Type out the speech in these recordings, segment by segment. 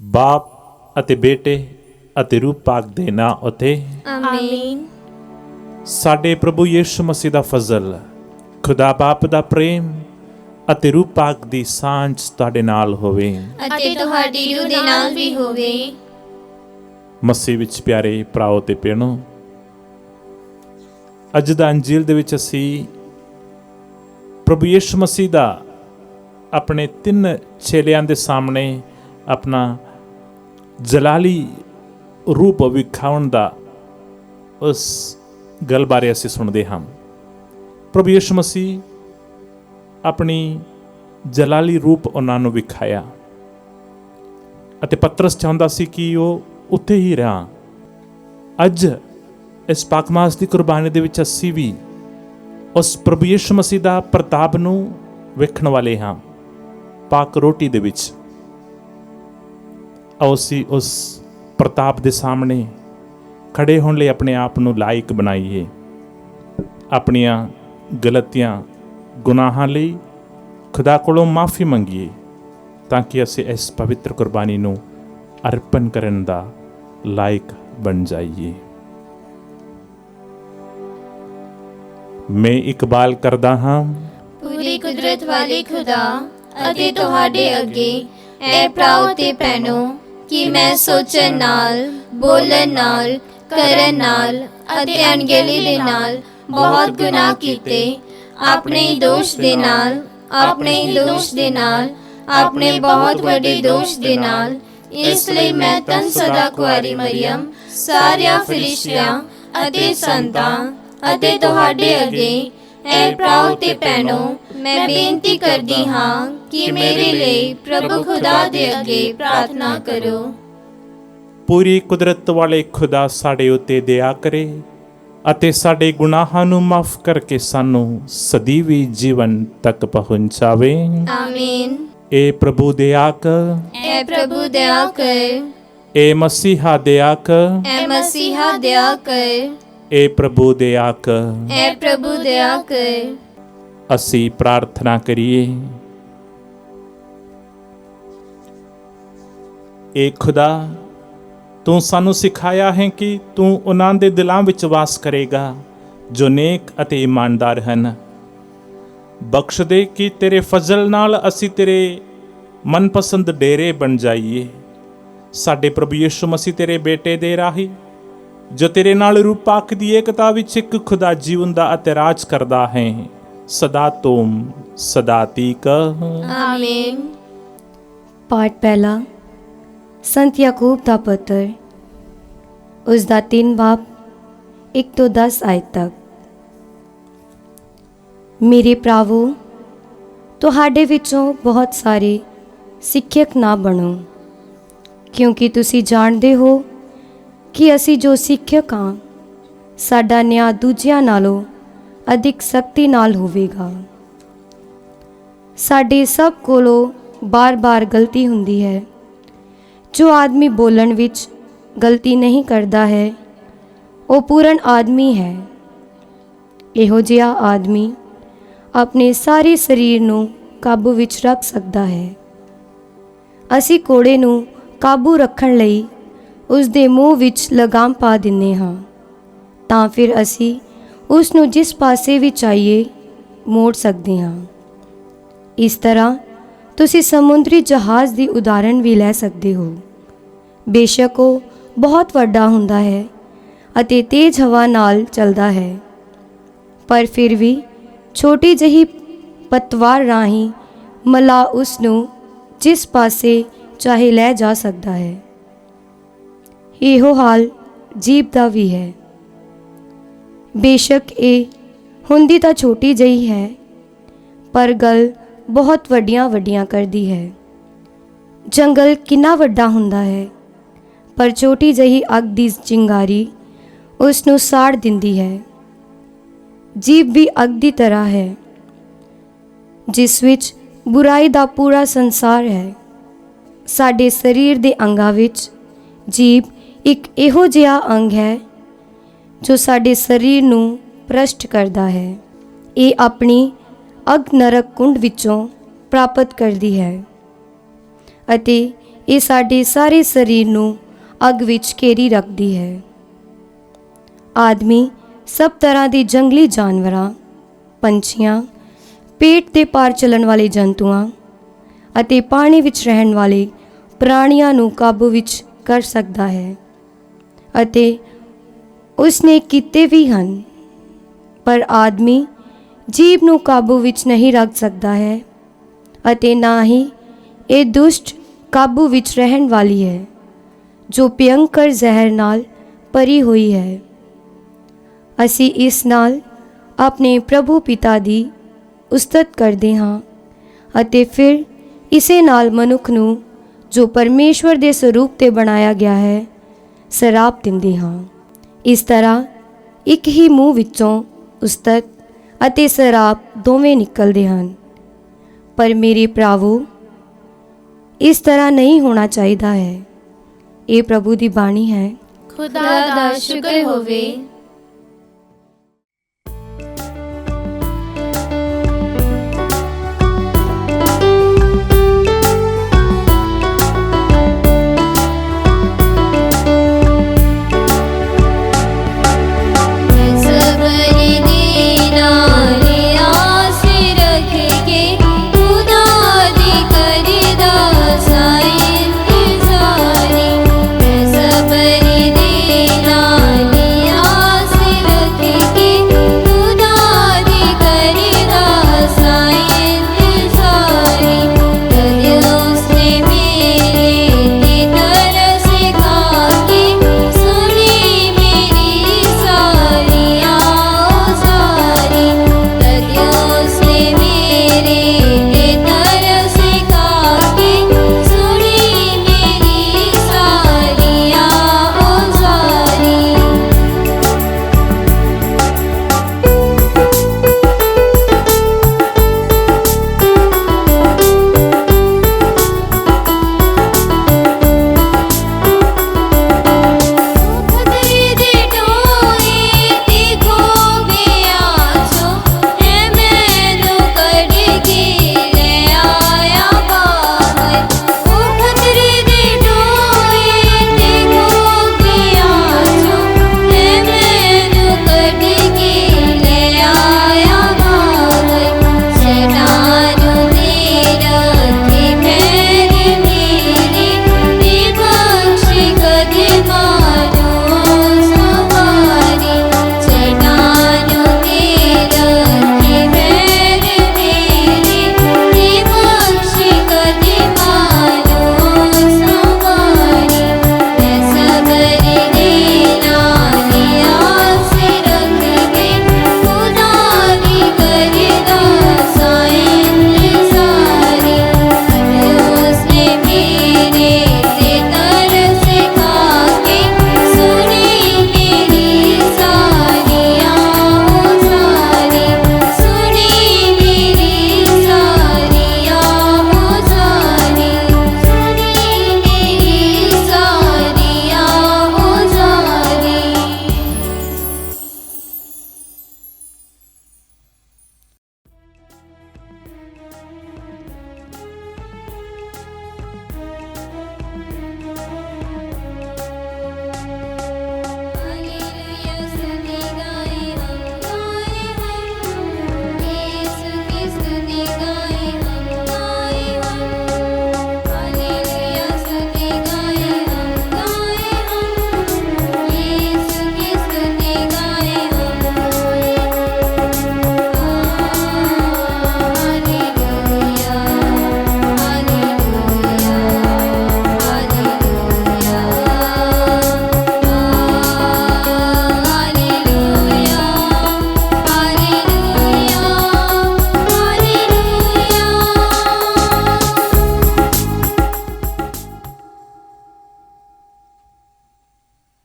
बाप ਅਤੇ बेटे ਅਤੇ रूह पाक ਦੇ ਨਾਂ ਉਤੇ आमीन। ਸਾਡੇ ਪ੍ਰਭੂ ਯਿਸੂ ਮਸੀਹ ਦਾ ਫਜ਼ਲ, ਖੁਦਾ ਬਾਪ ਦਾ ਪ੍ਰੇਮ ਅਤੇ रूह पाक ਦੀ ਸਾਂਝ ਤੁਹਾਡੇ ਨਾਲ ਹੋਵੇ ਅਤੇ ਤੁਹਾਡੀ ਰੂਹ ਦੇ ਨਾਲ ਵੀ ਹੋਵੇ। ਮਸੀਹ ਵਿੱਚ ਪਿਆਰੇ ਭਰਾਓ ਤੇ ਭੈਣੋ, ਅੱਜ ਦਾ ਅੰਜੀਲ ਦੇ ਵਿੱਚ ਅਸੀਂ ਪ੍ਰਭੂ ਯਿਸੂ ਮਸੀਹ ਦਾ ਆਪਣੇ 3 ਚੇਲਿਆਂ ਦੇ ਸਾਹਮਣੇ ਆਪਣਾ ਜਲਾਲੀ ਰੂਪ ਵਿਖਾਉਣ ਦਾ ਉਸ ਗੱਲ ਬਾਰੇ ਅਸੀਂ ਸੁਣਦੇ ਹਾਂ। ਪ੍ਰਭੂ ਯਿਸੂ ਮਸੀਹ ਆਪਣੀ ਜਲਾਲੀ ਰੂਪ ਉਹਨਾਂ ਨੂੰ ਵਿਖਾਇਆ ਅਤੇ ਪਤਰਸ ਚਾਹੁੰਦਾ ਸੀ ਕਿ ਉਹ ਉੱਥੇ ਹੀ ਰਹਾਂ। ਅੱਜ ਇਸ ਪਾਕ ਮਾਸ ਦੀ ਕੁਰਬਾਨੀ ਦੇ ਵਿੱਚ ਅਸੀਂ ਵੀ ਉਸ ਪ੍ਰਭੂ ਯਿਸੂ ਮਸੀਹ ਦਾ ਪ੍ਰਤਾਪ ਨੂੰ ਵੇਖਣ ਵਾਲੇ ਹਾਂ। ਪਾਕ ਰੋਟੀ ਦੇ ਵਿੱਚ ਆਓ ਅਸੀਂ ਉਸ ਪ੍ਰਤਾਪ ਦੇ ਸਾਹਮਣੇ ਖੜੇ ਹੋਣ ਲਈ ਆਪਣੇ ਆਪ ਨੂੰ ਲਾਇਕ ਬਣਾਈਏ। ਆਪਣੀਆਂ ਗਲਤੀਆਂ ਗੁਨਾਹਾਂ ਲਈ ਖੁਦਾ ਕੋਲੋਂ ਮਾਫੀ ਮੰਗੀਏ ਤਾਂ ਕਿ ਅਸੀਂ ਇਸ ਪਵਿੱਤਰ ਕੁਰਬਾਨੀ ਨੂੰ ਅਰਪਣ ਕਰਨ ਦਾ ਲਾਇਕ ਬਣ ਜਾਈਏ। ਮੈਂ ਇਕਬਾਲ ਕਰਦਾ ਹਾਂ ਪੂਰੀ ਕੁਦਰਤ ਵਾਲੇ ਖੁਦਾ ਅਤੇ ਤੁਹਾਡੇ ਅੱਗੇ ਐ ਭਰਾਓ ਤੇ ਭੈਣੋ ਕਿ ਮੈਂ ਸੋਚਣ ਨਾਲ, ਬੋਲਣ ਨਾਲ, ਕਰਨ ਨਾਲ ਅਤੇ ਅਣਗਹਿਲੀ ਦੇ ਨਾਲ ਬਹੁਤ ਗੁਨਾਹ ਕੀਤੇ। ਆਪਣੇ ਦੋਸ਼ ਦੇ ਨਾਲ, ਆਪਣੇ ਬਹੁਤ ਵੱਡੇ ਦੋਸ਼ ਦੇ ਨਾਲ। ਇਸ ਲਈ ਮੈਂ ਤਨ ਸਦਾ ਕੁਆਰੀ ਮਰੀਅਮ, ਸਾਰਿਆਂ ਫਰਿਸ਼ਤਿਆਂ ਅਤੇ ਸੰਤਾਂ ਅਤੇ ਤੁਹਾਡੇ ਅੱਗੇ ਐ ਭਰਾਓ ਤੇ ਭੈਣੋ ਮੈਂ ਬੇਨਤੀ ਕਰਦੀ ਹਾਂ ਕਿ ਮੇਰੇ ਲਈ ਪ੍ਰਭੂ ਖੁਦਾ ਦੇ ਅੱਗੇ ਪ੍ਰਾਰਥਨਾ ਕਰੋ। ਪੂਰੀ ਕੁਦਰਤ ਵਾਲੇ ਖੁਦਾ ਸਾਡੇ ਉੱਤੇ ਦਇਆ ਕਰੇ ਅਤੇ ਸਾਡੇ ਗੁਨਾਹਾਂ ਨੂੰ ਮਾਫ ਕਰਕੇ ਸਾਨੂੰ ਸਦੀਵੀ ਜੀਵਨ ਤੱਕ ਪਹੁੰਚਾਵੇ। ਆਮੀਨ। ਏ ਪ੍ਰਭੂ ਦਇਆ ਕਰ, ਐ ਪ੍ਰਭੂ ਦਇਆ ਕਰ, ਏ ਮਸੀਹਾ ਦਇਆ ਕਰ, ਐ ਮਸੀਹਾ ਦਇਆ ਕਰ, ਏ ਪ੍ਰਭੂ ਦਇਆ ਕਰ। ਐ ਪ੍ਰਭੂ ਦਇਆ ਕਰ। ਅਸੀਂ ਪ੍ਰਾਰਥਨਾ ਕਰੀਏ। ਏ ਖੁਦਾ, ਤੂੰ ਸਾਨੂੰ ਸਿਖਾਇਆ ਹੈ ਕਿ ਤੂੰ ਉਹਨਾਂ ਦੇ ਦਿਲਾਂ ਵਿੱਚ ਵਾਸ ਕਰੇਗਾ ਜੋ ਨੇਕ ਅਤੇ ਇਮਾਨਦਾਰ ਹਨ। ਬਖਸ਼ ਦੇ ਕਿ ਤੇਰੇ ਫਜ਼ਲ ਨਾਲ ਅਸੀਂ ਤੇਰੇ ਮਨਪਸੰਦ ਡੇਰੇ ਬਣ ਜਾਈਏ। ਸਾਡੇ ਪ੍ਰਭੂ ਯਿਸੂ ਮਸੀਹ ਤੇਰੇ ਬੇਟੇ ਦੇ ਰਾਹੀਂ ਜੋ ਤੇਰੇ ਨਾਲ रूह पाक ਦੀ ਏਕਤਾ ਵਿੱਚ ਇੱਕ ਖੁਦਾ ਜੀਵਨ ਦਾ ਅਤੇ ਰਾਜ ਕਰਦਾ ਹੈ, ਸਦਾ ਤੋਂ ਸਦਾ ਤੀਕ ਆਮੀਨ। पाठ पहला संत याकूब दा पत्र, उसका 3 बाब 1 ਤੋਂ 10 आयत तक। ਮੇਰੇ ਭਰਾਵੋ, ਤੁਹਾਡੇ ਵਿੱਚੋਂ ਬਹੁਤ ਸਾਰੇ ਸਿੱਖਿਅਕ ਨਾ ਬਣੋ, ਕਿਉਂਕਿ ਤੁਸੀਂ ਜਾਣਦੇ ਹੋ ਕਿ ਅਸੀਂ ਜੋ ਸਿੱਖਿਅਕ ਹਾਂ ਸਾਡਾ ਨਿਆਂ ਦੂਜਿਆਂ ਨਾਲੋਂ ਅਧਿਕ ਸਖਤੀ ਨਾਲ ਹੋਵੇਗਾ। ਸਾਡੇ ਸਭ ਕੋਲੋਂ ਬਾਰ-ਬਾਰ ਗਲਤੀ ਹੁੰਦੀ ਹੈ। ਜੋ ਆਦਮੀ ਬੋਲਣ ਵਿੱਚ ਗਲਤੀ ਨਹੀਂ ਕਰਦਾ ਹੈ ਉਹ ਪੂਰਨ ਆਦਮੀ ਹੈ। ਇਹੋ ਜਿਹਾ ਆਦਮੀ ਆਪਣੇ ਸਾਰੇ ਸਰੀਰ ਨੂੰ ਕਾਬੂ ਵਿੱਚ ਰੱਖ ਸਕਦਾ ਹੈ। ਅਸੀਂ ਕੋੜੇ ਨੂੰ ਕਾਬੂ ਰੱਖਣ ਲਈ ਉਸ ਦੇ ਮੂੰਹ ਵਿੱਚ ਲਗਾਮ ਪਾ ਦਿੰਦੇ ਹਾਂ ਤਾਂ ਫਿਰ ਅਸੀਂ ਉਸ ਨੂੰ ਜਿਸ ਪਾਸੇ ਵੀ ਚਾਹੀਏ ਮੋੜ ਸਕਦੇ ਹਾਂ। ਇਸ ਤਰ੍ਹਾਂ ਤੁਸੀਂ ਸਮੁੰਦਰੀ ਜਹਾਜ਼ ਦੀ ਉਦਾਹਰਣ ਵੀ ਲੈ ਸਕਦੇ ਹੋ। ਬੇਸ਼ੱਕ ਉਹ ਬਹੁਤ ਵੱਡਾ ਹੁੰਦਾ ਹੈ ਅਤੇ ਤੇਜ਼ ਹਵਾ ਨਾਲ ਚੱਲਦਾ ਹੈ, ਪਰ ਫਿਰ ਵੀ ਛੋਟੀ ਜਿਹੀ ਪਤਵਾਰ ਰਾਹੀਂ ਮਲਾ ਉਸ ਨੂੰ ਜਿਸ ਪਾਸੇ ਚਾਹੇ ਲੈ ਜਾ ਸਕਦਾ ਹੈ। ਇਹੋ ਹਾਲ ਜੀਭ ਦਾ ਵੀ ਹੈ। ਬੇਸ਼ੱਕ ਇਹ ਹੁੰਦੀ ਤਾਂ ਛੋਟੀ ਜਿਹੀ ਹੈ, ਪਰ ਗੱਲ ਬਹੁਤ ਵੱਡੀਆਂ ਕਰਦੀ ਹੈ। ਜੰਗਲ ਕਿੰਨਾ ਵੱਡਾ ਹੁੰਦਾ ਹੈ, ਪਰ ਛੋਟੀ ਜਿਹੀ ਅੱਗ ਦੀ ਚਿੰਗਾਰੀ ਉਸ ਨੂੰ ਸਾੜ ਦਿੰਦੀ ਹੈ। ਜੀਭ ਵੀ ਅੱਗ ਦੀ ਤਰ੍ਹਾਂ ਹੈ ਜਿਸ ਵਿੱਚ ਬੁਰਾਈ ਦਾ ਪੂਰਾ ਸੰਸਾਰ ਹੈ। ਸਾਡੇ ਸਰੀਰ ਦੇ ਅੰਗਾਂ ਵਿੱਚ ਜੀਭ ਇੱਕ ਇਹੋ ਜਿਹਾ ਅੰਗ ਹੈ ਜੋ ਸਾਡੇ ਸਰੀਰ ਨੂੰ ਭ੍ਰਸ਼ਟ ਕਰਦਾ ਹੈ। ਇਹ ਆਪਣੀ ਅੱਗ ਨਰਕ ਕੁੰਡ ਵਿੱਚੋਂ ਪ੍ਰਾਪਤ ਕਰਦੀ ਹੈ ਅਤੇ ਇਹ ਸਾਡੇ ਸਾਰੇ ਸਰੀਰ ਨੂੰ ਅੱਗ ਵਿੱਚ ਘੇਰੀ ਰੱਖਦੀ ਹੈ। ਆਦਮੀ ਸਭ ਤਰ੍ਹਾਂ ਦੇ ਜੰਗਲੀ ਜਾਨਵਰਾਂ, ਪੰਛੀਆਂ, ਪੇਟ ਦੇ ਪਾਰ ਚੱਲਣ ਵਾਲੇ ਜੰਤੂਆਂ ਅਤੇ ਪਾਣੀ ਵਿੱਚ ਰਹਿਣ ਵਾਲੇ ਪ੍ਰਾਣੀਆਂ ਨੂੰ ਕਾਬੂ ਵਿੱਚ ਕਰ ਸਕਦਾ ਹੈ ਅਤੇ ਉਸ ਨੇ ਕੀਤੇ ਵੀ ਹਨ, ਪਰ ਆਦਮੀ ਜੀਭ ਨੂੰ ਕਾਬੂ ਵਿੱਚ ਨਹੀਂ ਰੱਖ ਸਕਦਾ ਹੈ ਅਤੇ ਨਾ ਹੀ ਇਹ ਦੁਸ਼ਟ ਕਾਬੂ ਵਿੱਚ ਰਹਿਣ ਵਾਲੀ ਹੈ ਜੋ ਭਿਅੰਕਰ ਜ਼ਹਿਰ ਨਾਲ ਭਰੀ ਹੋਈ ਹੈ। ਅਸੀਂ ਇਸ ਨਾਲ ਆਪਣੇ ਪ੍ਰਭੂ ਪਿਤਾ ਦੀ ਉਸਤਤ ਕਰਦੇ ਹਾਂ ਅਤੇ ਫਿਰ ਇਸੇ ਨਾਲ ਮਨੁੱਖ ਨੂੰ, ਜੋ ਪਰਮੇਸ਼ਵਰ ਦੇ ਸਰੂਪ ਤੇ ਬਣਾਇਆ ਗਿਆ ਹੈ, ਸਰਾਪ ਦਿੰਦੇ ਹਾਂ। ਇਸ ਤਰ੍ਹਾਂ ਇੱਕ ਹੀ ਮੂੰਹ ਵਿੱਚੋਂ ਉਸਤਤ ਅਤੇ ਸਰਾਪ ਦੋਵੇਂ ਨਿਕਲਦੇ ਹਨ। ਪਰ ਮੇਰੇ ਭਰਾਵੋ, ਇਸ ਤਰ੍ਹਾਂ ਨਹੀਂ ਹੋਣਾ ਚਾਹੀਦਾ ਹੈ। ਇਹ ਪ੍ਰਭੂ ਦੀ ਬਾਣੀ ਹੈ। ਖੁਦਾ ਦਾ ਸ਼ੁਕਰ ਹੋਵੇ।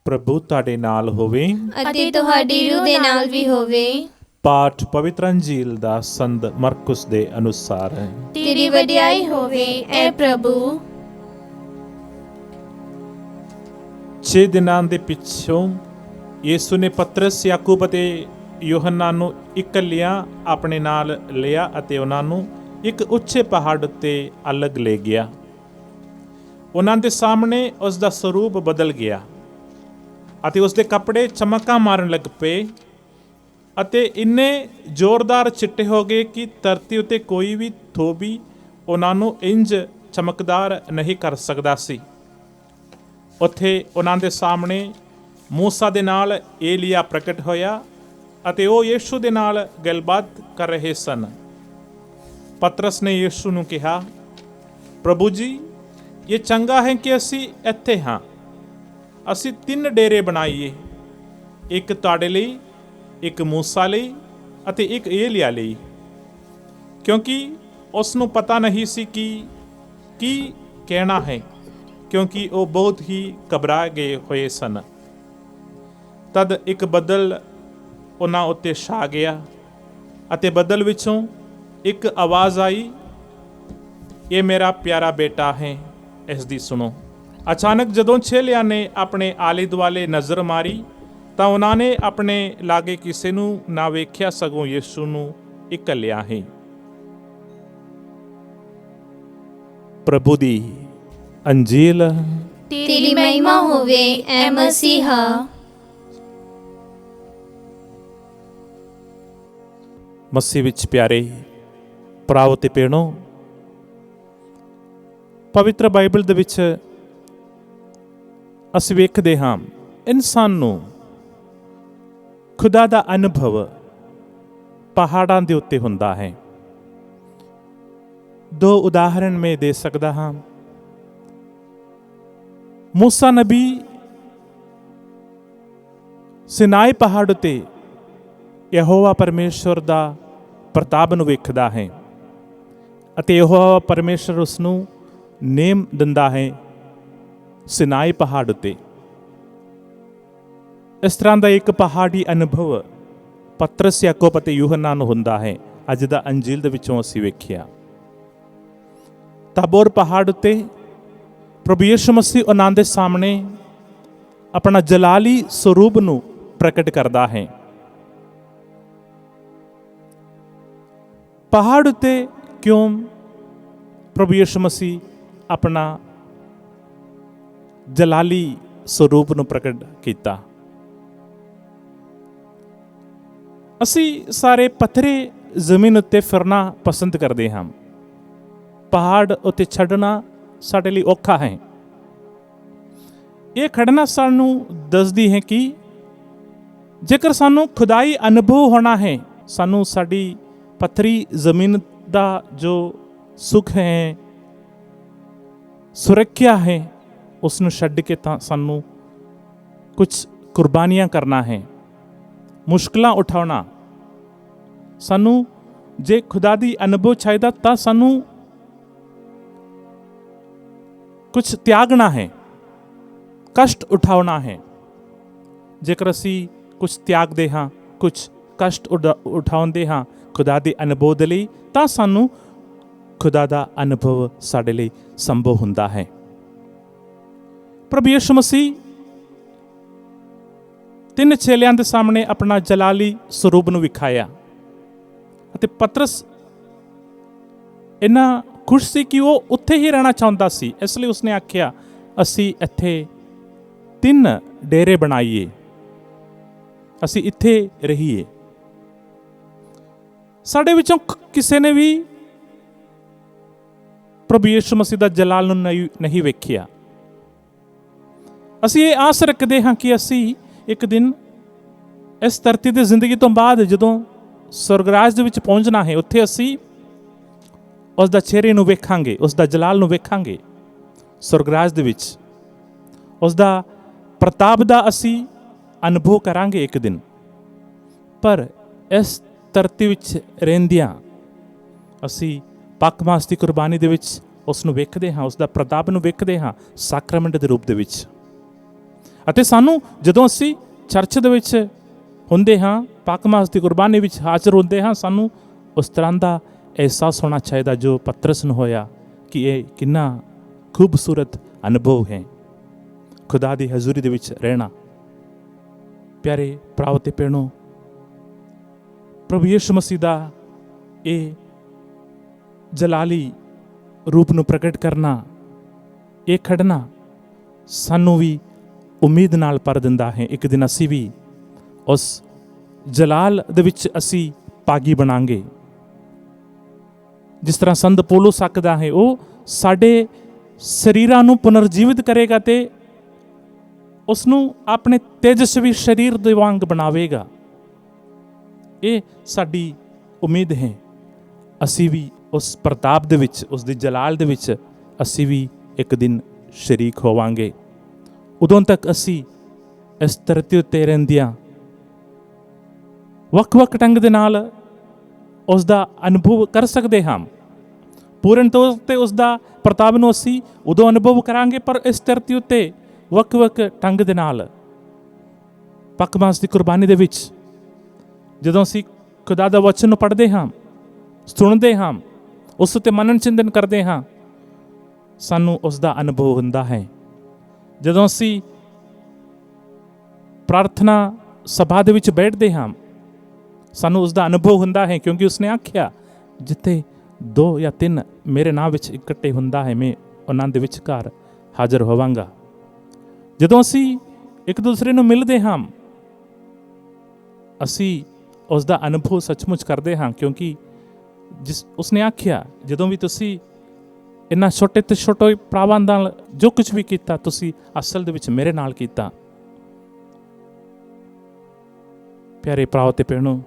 ਪ੍ਰਭੂ ਤੁਹਾਡੇ ਨਾਲ ਹੋਵੇ ਅਤੇ ਤੁਹਾਡੀ ਰੂਹ ਦੇ ਨਾਲ ਵੀ ਹੋਵੇ। ਪਾਠ ਪਵਿੱਤਰ ਅੰਜੀਲ ਦਾ ਸੰਤ ਮਰਕੁਸ ਦੇ ਅਨੁਸਾਰ ਹੈ। ਤੇਰੀ ਵਡਿਆਈ ਹੋਵੇ ਐ ਪ੍ਰਭੂ। 6 ਦਿਨਾਂ ਦੇ ਪਿੱਛੋਂ ਯਿਸੂ ਨੇ ਪਤਰਸ, ਯਾਕੂਬ ਅਤੇ ਯੋਹੰਨਾ ਨੂੰ ਇਕੱਲਿਆਂ ਆਪਣੇ ਨਾਲ ਲਿਆ ਅਤੇ ਉਹਨਾਂ ਨੂੰ ਇੱਕ ਉੱਚੇ ਪਹਾੜ ਉੱਤੇ ਅਲੱਗ ਲੈ ਗਿਆ। ਉਹਨਾਂ ਦੇ ਸਾਹਮਣੇ ਉਸ ਦਾ ਸਰੂਪ ਬਦਲ ਗਿਆ ਅਤੇ ਉਸ ਦੇ ਕੱਪੜੇ ਚਮਕਾਂ ਮਾਰਨ ਲੱਗ ਪਏ ਅਤੇ ਇੰਨੇ ਜ਼ੋਰਦਾਰ ਚਿੱਟੇ ਹੋ ਗਏ ਕਿ ਧਰਤੀ ਉੱਤੇ ਕੋਈ ਵੀ ਧੋਬੀ ਉਹਨਾਂ ਨੂੰ ਇੰਜ ਚਮਕਦਾਰ ਨਹੀਂ ਕਰ ਸਕਦਾ ਸੀ। ਉੱਥੇ ਉਹਨਾਂ ਦੇ ਸਾਹਮਣੇ ਮੂਸਾ ਦੇ ਨਾਲ ਏਲੀਆ ਪ੍ਰਗਟ ਹੋਇਆ ਅਤੇ ਉਹ ਯੀਸ਼ੂ ਦੇ ਨਾਲ ਗੱਲਬਾਤ ਕਰ ਰਹੇ ਸਨ। ਪਤਰਸ ਨੇ ਯੀਸ਼ੂ ਨੂੰ ਕਿਹਾ, ਪ੍ਰਭੂ ਜੀ, ਇਹ ਚੰਗਾ ਹੈ ਕਿ ਅਸੀਂ ਇੱਥੇ ਹਾਂ। ਅਸੀਂ 3 ਡੇਰੇ ਬਣਾਈਏ, ਇੱਕ ਤੁਹਾਡੇ ਲਈ, ਇੱਕ ਮੂਸਾ ਲਈ ਅਤੇ ਇੱਕ ਏਲੀਆ ਲਈ, ਕਿਉਂਕਿ ਉਸ ਨੂੰ ਪਤਾ ਨਹੀਂ ਸੀ ਕਿ ਕੀ ਕਹਿਣਾ ਹੈ, ਕਿਉਂਕਿ ਉਹ ਬਹੁਤ ਹੀ ਘਬਰਾ ਗਏ ਹੋਏ ਸਨ। ਤਦ ਇੱਕ ਬੱਦਲ ਉਹਨਾਂ ਉੱਤੇ ਛਾ ਗਿਆ ਅਤੇ ਬੱਦਲ ਵਿੱਚੋਂ ਇੱਕ ਆਵਾਜ਼ ਆਈ, ਇਹ ਮੇਰਾ ਪਿਆਰਾ ਬੇਟਾ ਹੈ, ਇਸ ਦੀ ਸੁਣੋ। ਅਚਾਨਕ ਜਦੋਂ ਚੇਲਿਆਂ ਨੇ ਆਪਣੇ ਆਲੇ ਦੁਆਲੇ ਨਜ਼ਰ ਮਾਰੀ ਤਾਂ ਉਹਨਾਂ ਨੇ ਆਪਣੇ ਲਾਗੇ ਕਿਸੇ ਨੂੰ ਨਾ ਵੇਖਿਆ, ਸਗੋਂ ਯਿਸੂ ਨੂੰ ਇਕੱਲਿਆਂ ਹੀ। ਪ੍ਰਭੂ ਦੀ ਅੰਜੀਲ। ਤੇਰੀ ਮਹਿਮਾ ਹੋਵੇ ਐ ਮਸੀਹਾ। ਮਸੀਹ ਵਿੱਚ ਪਿਆਰੇ ਭਰਾਵੋ ਤੇ ਭੈਣੋ, ਪਵਿੱਤਰ ਬਾਈਬਲ ਦੇ ਵਿੱਚ ਅਸੀਂ ਵੇਖਦੇ ਹਾਂ ਇਨਸਾਨ ਨੂੰ ਖੁਦਾ ਦਾ ਅਨੁਭਵ ਪਹਾੜਾਂ ਦੇ ਉੱਤੇ ਹੁੰਦਾ ਹੈ। 2 ਉਦਾਹਰਣ ਮੈਂ ਦੇ ਸਕਦਾ ਹਾਂ। ਮੂਸਾ ਨਬੀ ਸਿਨਾਈ ਪਹਾੜ ਉੱਤੇ ਯਹੋਵਾ ਪਰਮੇਸ਼ਵਰ ਦਾ ਪ੍ਰਤਾਪ ਨੂੰ ਵੇਖਦਾ ਹੈ ਅਤੇ ਯਹੋਵਾ ਪਰਮੇਸ਼ਵਰ ਉਸ ਨੂੰ ਨੇਮ ਦਿੰਦਾ ਹੈ ਸਿਨਾਈ ਪਹਾੜ ਉੱਤੇ। ਇਸ ਤਰ੍ਹਾਂ ਦਾ ਇੱਕ ਪਹਾੜੀ ਅਨੁਭਵ ਪਤਰਸ, ਯਾਕੋਬ ਅਤੇ ਯੂਹੰਨਾ ਨੂੰ ਹੁੰਦਾ ਹੈ। ਅੱਜ ਦਾ ਅੰਜੀਲ ਦੇ ਵਿੱਚੋਂ ਅਸੀਂ ਵੇਖਿਆ ਤਾਬੋਰ ਪਹਾੜ ਉੱਤੇ ਪ੍ਰਭੂ ਯਿਸੂ ਮਸੀਹ ਉਹਨਾਂ ਦੇ ਸਾਹਮਣੇ ਆਪਣਾ ਜਲਾਲੀ ਸਰੂਪ ਨੂੰ ਪ੍ਰਗਟ ਕਰਦਾ ਹੈ। ਪਹਾੜ ਉੱਤੇ ਕਿਉਂ ਪ੍ਰਭੂ ਯਿਸੂ ਮਸੀਹ ਆਪਣਾ ਜਲਾਲੀ ਸਰੂਪ ਨੂੰ ਪ੍ਰਗਟ ਕੀਤਾ? ਅਸੀਂ ਸਾਰੇ ਪੱਥਰੇ ਜ਼ਮੀਨ ਉੱਤੇ ਫਿਰਨਾ ਪਸੰਦ ਕਰਦੇ ਹਾਂ। ਪਹਾੜ ਉੱਤੇ ਛੱਡਣਾ ਸਾਡੇ ਲਈ ਔਖਾ ਹੈ। ਇਹ ਖੜਨਾ ਸਾਨੂੰ ਦੱਸਦੀ ਹੈ ਕਿ ਜੇਕਰ ਸਾਨੂੰ ਖੁਦਾਈ ਅਨੁਭਵ ਹੋਣਾ ਹੈ, ਸਾਨੂੰ ਸਾਡੀ ਪੱਥਰੀ ਜ਼ਮੀਨ ਦਾ ਜੋ ਸੁੱਖ ਹੈ, ਸੁਰੱਖਿਆ ਹੈ, ਉਸ ਨੂੰ ਛੱਡ ਕੇ ਤਾਂ ਸਾਨੂੰ ਕੁਝ ਕੁਰਬਾਨੀਆਂ ਕਰਨਾ ਹੈ, ਮੁਸ਼ਕਲਾਂ ਉਠਾਉਣਾ। ਸਾਨੂੰ ਜੇ ਖੁਦਾ ਦੀ ਅਨੁਭਵ ਚਾਹੀਦਾ ਤਾਂ ਸਾਨੂੰ ਕੁਝ ਤਿਆਗਣਾ ਹੈ, ਕਸ਼ਟ ਉਠਾਉਣਾ ਹੈ। ਜੇਕਰ ਅਸੀਂ ਕੁਝ ਤਿਆਗਦੇ ਹਾਂ, ਕੁਝ ਕਸ਼ਟ ਉਠਾਉਂਦੇ ਹਾਂ ਖੁਦਾ ਦੇ ਅਨੁਭਵ ਦੇ ਲਈ, ਤਾਂ ਸਾਨੂੰ ਖੁਦਾ ਦਾ ਅਨੁਭਵ ਸਾਡੇ ਲਈ ਸੰਭਵ ਹੁੰਦਾ ਹੈ। ਪ੍ਰਭੂ ਯਿਸੂ ਮਸੀਹ 3 ਚੇਲਿਆਂ ਦੇ ਸਾਹਮਣੇ ਆਪਣਾ ਜਲਾਲੀ ਸਰੂਪ ਨੂੰ ਵਿਖਾਇਆ ਅਤੇ ਪਤਰਸ ਇੰਨਾ ਖੁਸ਼ ਸੀ ਕਿ ਉਹ ਉੱਥੇ ਹੀ ਰਹਿਣਾ ਚਾਹੁੰਦਾ ਸੀ। ਇਸ ਲਈ ਉਸਨੇ ਆਖਿਆ, ਅਸੀਂ ਇੱਥੇ 3 ਡੇਰੇ ਬਣਾਈਏ, ਅਸੀਂ ਇੱਥੇ ਰਹੀਏ। ਸਾਡੇ ਵਿੱਚੋਂ ਕਿਸੇ ਨੇ ਵੀ ਪ੍ਰਭੂ ਯਿਸੂ ਮਸੀਹ ਦਾ ਜਲਾਲ ਨੂੰ ਨਹੀਂ ਵੇਖਿਆ। ਅਸੀਂ ਇਹ ਆਸ ਰੱਖਦੇ ਹਾਂ ਕਿ ਅਸੀਂ ਇੱਕ ਦਿਨ ਇਸ ਧਰਤੀ ਦੀ ਜ਼ਿੰਦਗੀ ਤੋਂ ਬਾਅਦ ਜਦੋਂ ਸਵਰਗਰਾਜ ਦੇ ਵਿੱਚ ਪਹੁੰਚਣਾ ਹੈ, ਉੱਥੇ ਅਸੀਂ ਉਸ ਦਾ ਚਿਹਰੇ ਨੂੰ ਵੇਖਾਂਗੇ, ਉਸ ਦਾ ਜਲਾਲ ਨੂੰ ਵੇਖਾਂਗੇ। ਸਵਰਗਰਾਜ ਦੇ ਵਿੱਚ ਉਸ ਦਾ ਪ੍ਰਤਾਪ ਦਾ ਅਸੀਂ ਅਨੁਭਵ ਕਰਾਂਗੇ ਇੱਕ ਦਿਨ। ਪਰ ਇਸ ਧਰਤੀ ਵਿੱਚ ਰਹਿੰਦਿਆਂ ਅਸੀਂ ਪੱਕ ਮਾਸ ਦੀ ਕੁਰਬਾਨੀ ਦੇ ਵਿੱਚ ਉਸ ਨੂੰ ਵੇਖਦੇ ਹਾਂ, ਉਸ ਦਾ ਪ੍ਰਤਾਪ ਨੂੰ ਵੇਖਦੇ ਹਾਂ ਸਾਕਰਾਮੈਂਟ ਦੇ ਰੂਪ ਦੇ ਵਿੱਚ। ਅਤੇ ਸਾਨੂੰ ਜਦੋਂ ਅਸੀਂ ਚਰਚ ਦੇ ਵਿੱਚ ਹੁੰਦੇ ਹਾਂ, ਪੱਕ ਮਾਸ ਦੀ ਕੁਰਬਾਨੀ ਵਿੱਚ ਹਾਜ਼ਰ ਹੁੰਦੇ ਹਾਂ, ਸਾਨੂੰ ਉਸ ਤਰ੍ਹਾਂ ਦਾ ਅਹਿਸਾਸ ਹੋਣਾ ਚਾਹੀਦਾ ਜੋ ਪਤਰਸ ਨੂੰ ਹੋਇਆ ਕਿ ਇਹ ਕਿੰਨਾ ਖੂਬਸੂਰਤ ਅਨੁਭਵ ਹੈ ਖੁਦਾ ਦੀ ਹਜ਼ੂਰੀ ਦੇ ਵਿੱਚ ਰਹਿਣਾ। ਪਿਆਰੇ ਭਰਾਵੋ ਤੇ ਭੈਣੋ, ਪ੍ਰਭੂ ਯਿਸੂ ਮਸੀਹ ਦਾ ਇਹ ਜਲਾਲੀ ਰੂਪ ਨੂੰ ਪ੍ਰਗਟ ਕਰਨਾ ਇਹ ਖੜਨਾ ਸਾਨੂੰ ਵੀ ਉਮੀਦ ਨਾਲ ਭਰ ਦਿੰਦਾ ਹੈ। ਇੱਕ ਦਿਨ ਅਸੀਂ ਵੀ ਉਸ ਜਲਾਲ ਦੇ ਵਿੱਚ ਅਸੀਂ ਭਾਗੀ ਬਣਾਂਗੇ। ਜਿਸ ਤਰ੍ਹਾਂ ਸੰਤ ਪੌਲੁਸ ਆਖਦਾ ਹੈ, ਉਹ ਸਾਡੇ ਸਰੀਰਾਂ ਨੂੰ ਪੁਨਰਜੀਵਿਤ ਕਰੇਗਾ ਤੇ ਉਸ ਨੂੰ ਆਪਣੇ ਤੇਜਸਵੀ ਸਰੀਰ ਦੇ ਵਾਂਗ ਬਣਾਵੇਗਾ। ਇਹ ਸਾਡੀ ਉਮੀਦ ਹੈ। ਅਸੀਂ ਵੀ ਉਸ ਪ੍ਰਤਾਪ ਦੇ ਵਿੱਚ, ਉਸ ਦੀ ਜਲਾਲ ਦੇ ਵਿੱਚ ਅਸੀਂ ਵੀ ਇੱਕ ਦਿਨ ਸ਼ਰੀਕ ਹੋਵਾਂਗੇ। ਉਦੋਂ ਤੱਕ ਅਸੀਂ ਇਸ ਧਰਤੀ ਉੱਤੇ ਰਹਿੰਦਿਆਂ ਵੱਖ-ਵੱਖ ਢੰਗ ਦੇ ਨਾਲ ਉਸ ਦਾ ਅਨੁਭਵ ਕਰ ਸਕਦੇ ਹਾਂ। ਪੂਰਨ ਤੌਰ 'ਤੇ ਉਸ ਦਾ ਪ੍ਰਤਾਪ ਨੂੰ ਅਸੀਂ ਉਦੋਂ ਅਨੁਭਵ ਕਰਾਂਗੇ, ਪਰ ਇਸ ਧਰਤੀ ਉੱਤੇ ਵੱਖ-ਵੱਖ ਢੰਗ ਦੇ ਨਾਲ ਪੱਕ ਮਾਸ ਦੀ ਕੁਰਬਾਨੀ ਦੇ ਵਿੱਚ ਜਦੋਂ ਅਸੀਂ ਖੁਦਾ ਦਾ ਵਚਨ ਨੂੰ ਪੜ੍ਹਦੇ ਹਾਂ, ਸੁਣਦੇ ਹਾਂ, ਉਸ ਉੱਤੇ ਮਨਨ ਚਿੰਤਨ ਕਰਦੇ ਹਾਂ, ਸਾਨੂੰ ਉਸ ਦਾ ਅਨੁਭਵ ਹੁੰਦਾ ਹੈ। ਜਦੋਂ ਅਸੀਂ ਪ੍ਰਾਰਥਨਾ ਸਭਾ ਦੇ ਵਿੱਚ ਬੈਠਦੇ ਹਾਂ, ਸਾਨੂੰ ਉਸ ਦਾ ਅਨੁਭਵ ਹੁੰਦਾ ਹੈ, ਕਿਉਂਕਿ ਉਸਨੇ ਆਖਿਆ, ਜਿੱਥੇ 2 ਜਾਂ 3 ਮੇਰੇ ਨਾਂ ਵਿੱਚ ਇਕੱਠੇ ਹੁੰਦਾ ਹੈ, ਮੈਂ ਉਹਨਾਂ ਦੇ ਵਿਚਕਾਰ ਹਾਜ਼ਰ ਹੋਵਾਂਗਾ। ਜਦੋਂ ਅਸੀਂ ਇੱਕ ਦੂਸਰੇ ਨੂੰ ਮਿਲਦੇ ਹਾਂ, ਅਸੀਂ ਉਸ ਦਾ ਅਨੁਭਵ ਸੱਚਮੁੱਚ ਕਰਦੇ ਹਾਂ, ਕਿਉਂਕਿ ਉਸਨੇ ਆਖਿਆ, ਜਦੋਂ ਵੀ ਤੁਸੀਂ ਇਹਨਾਂ ਛੋਟੇ ਤੋਂ ਛੋਟੇ ਭਰਾਵਾਂ ਨਾਲ ਜੋ ਕੁਝ ਵੀ ਕੀਤਾ, ਤੁਸੀਂ ਅਸਲ ਦੇ ਵਿੱਚ ਮੇਰੇ ਨਾਲ ਕੀਤਾ। ਪਿਆਰੇ ਭਰਾਓ ਤੇ ਭੈਣੋ,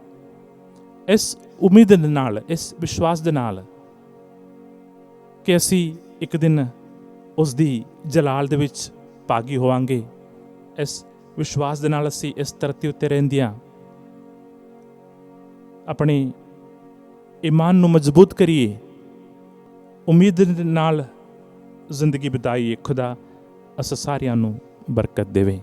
ਇਸ ਉਮੀਦ ਦੇ ਨਾਲ, ਇਸ ਵਿਸ਼ਵਾਸ ਦੇ ਨਾਲ ਕਿ ਅਸੀਂ ਇੱਕ ਦਿਨ ਉਸ ਦੀ ਜਲਾਲ ਦੇ ਵਿੱਚ ਭਾਗੀ ਹੋਵਾਂਗੇ, ਇਸ ਵਿਸ਼ਵਾਸ ਦੇ ਨਾਲ ਅਸੀਂ ਇਸ ਧਰਤੀ ਉੱਤੇ ਰਹਿੰਦਿਆਂ ਆਪਣੇ ਈਮਾਨ ਨੂੰ ਮਜ਼ਬੂਤ ਕਰੀਏ, ਉਮੀਦ ਦੇ ਨਾਲ ਜ਼ਿੰਦਗੀ ਬਿਤਾਈਏ। ਖੁਦਾ ਅਸਾਂ ਸਾਰਿਆਂ ਨੂੰ ਬਰਕਤ ਦੇਵੇ।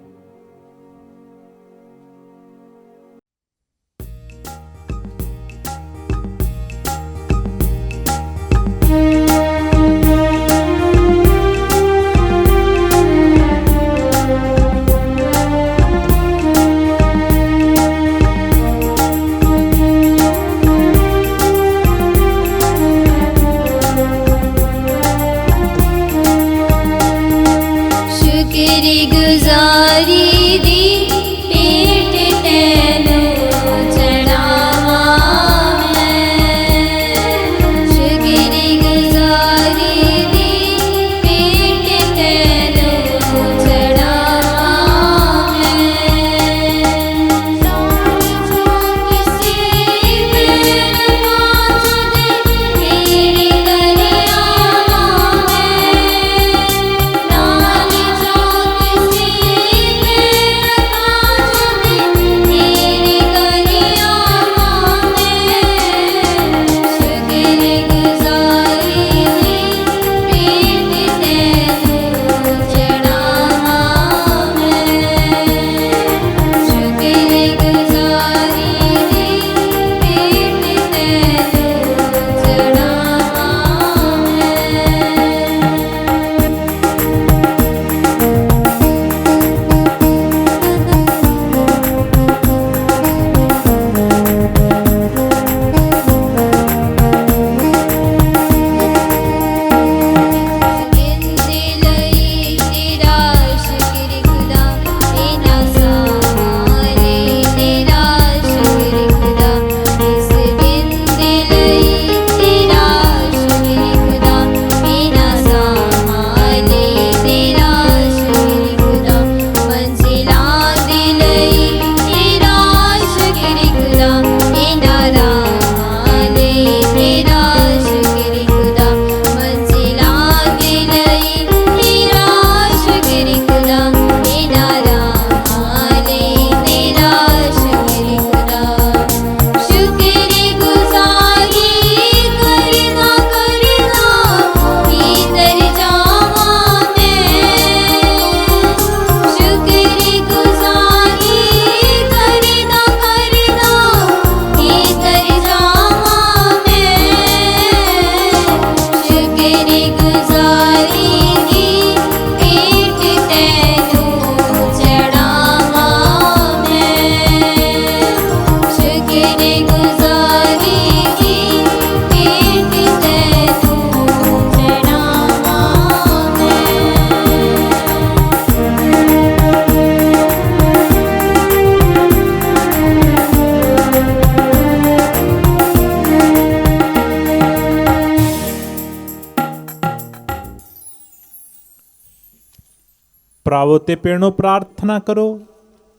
ਭਰਾਵੋ ਤੇ ਭੈਣੋ, ਪ੍ਰਾਰਥਨਾ ਕਰੋ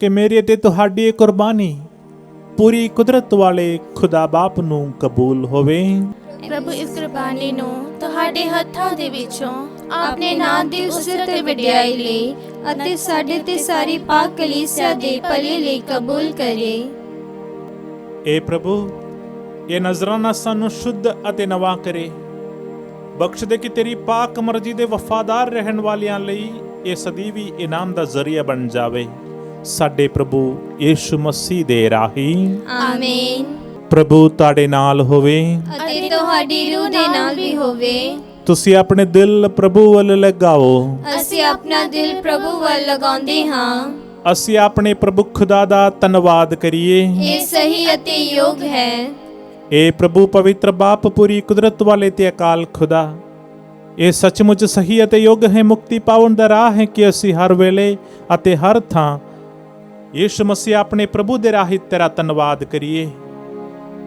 ਕਿ ਮੇਰੀ ਤੇ ਤੁਹਾਡੀ ਇਹ ਕੁਰਬਾਨੀ ਪੂਰੀ ਕੁਦਰਤ ਵਾਲੇ ਖੁਦਾ ਬਾਪ ਨੂੰ ਕਬੂਲ ਹੋਵੇ। ਪ੍ਰਭੂ ਇਸ ਕੁਰਬਾਨੀ ਨੂੰ ਤੁਹਾਡੇ ਹੱਥਾਂ ਦੇ ਵਿੱਚੋਂ ਆਪਣੇ ਨਾਮ ਦੀ ਉਸਰਤ ਤੇ ਵਡਿਆਈ ਲਈ ਅਤੇ ਸਾਡੇ ਤੇ ਸਾਰੀ ਪਾਕ ਕਲੀਸਿਆ ਦੇ ਭਲੇ ਲਈ ਕਬੂਲ ਕਰੇ। ਏ ਪ੍ਰਭੂ, ਇਹ ਨਜ਼ਰਾਨਾ ਸਾਨੂੰ ਸ਼ੁੱਧ ਅਤੇ ਨਵਾਂ ਕਰੇ। ਬਖਸ਼ ਦੇ ਕਿ ਤੇਰੀ ਪਾਕ ਮਰਜ਼ੀ ਦੇ ਵਫਾਦਾਰ ਰਹਿਣ ਵਾਲਿਆਂ ਲਈ ਇਹ ਸਦੀਵੀ ਇਨਾਮ ਦਾ ਜ਼ਰੀਆ ਬਣ ਜਾਵੇ। ਸਾਡੇ ਪ੍ਰਭੂ ਯਿਸੂ ਮਸੀਹ ਦੇ ਰਾਹੀਂ। ਆਮੀਨ। ਪ੍ਰਭੂ ਤੁਹਾਡੇ ਨਾਲ ਹੋਵੇ ਅਤੇ ਤੁਹਾਡੀ ਰੂਹ ਦੇ ਨਾਲ ਵੀ ਹੋਵੇ। ਤੁਸੀਂ ਆਪਣੇ ਦਿਲ ਪ੍ਰਭੂ ਵੱਲ ਲਗਾਓ। ਅਸੀਂ ਆਪਣਾ ਦਿਲ ਪ੍ਰਭੂ ਵੱਲ ਲਗਾਉਂਦੇ ਹਾਂ। ਅਸੀਂ ਆਪਣੇ ਪ੍ਰਭੂ ਖੁਦਾ ਦਾ ਧੰਨਵਾਦ ਕਰੀਏ। ਇਹ ਸਹੀ ਅਤੇ ਯੋਗ ਹੈ। ਏ ਪ੍ਰਭੂ ਪਵਿੱਤਰ ਬਾਪ, ਪੂਰੀ ਕੁਦਰਤ ਵਾਲੇ ਤੇ ਅਕਾਲ ਖੁਦਾ, ਇਹ ਸੱਚਮੁੱਚ ਸਹੀ ਅਤੇ ਯੋਗ ਹੈ, ਮੁਕਤੀ ਪਾਉਣ ਦਾ ਰਾਹ ਹੈ ਕਿ ਅਸੀਂ ਹਰ ਵੇਲੇ ਅਤੇ ਹਰ ਥਾਂ ਯਿਸੂ ਮਸੀਹ ਆਪਣੇ ਪ੍ਰਭੂ ਦੇ ਰਾਹੀਂ ਤੇਰਾ ਧੰਨਵਾਦ ਕਰੀਏ।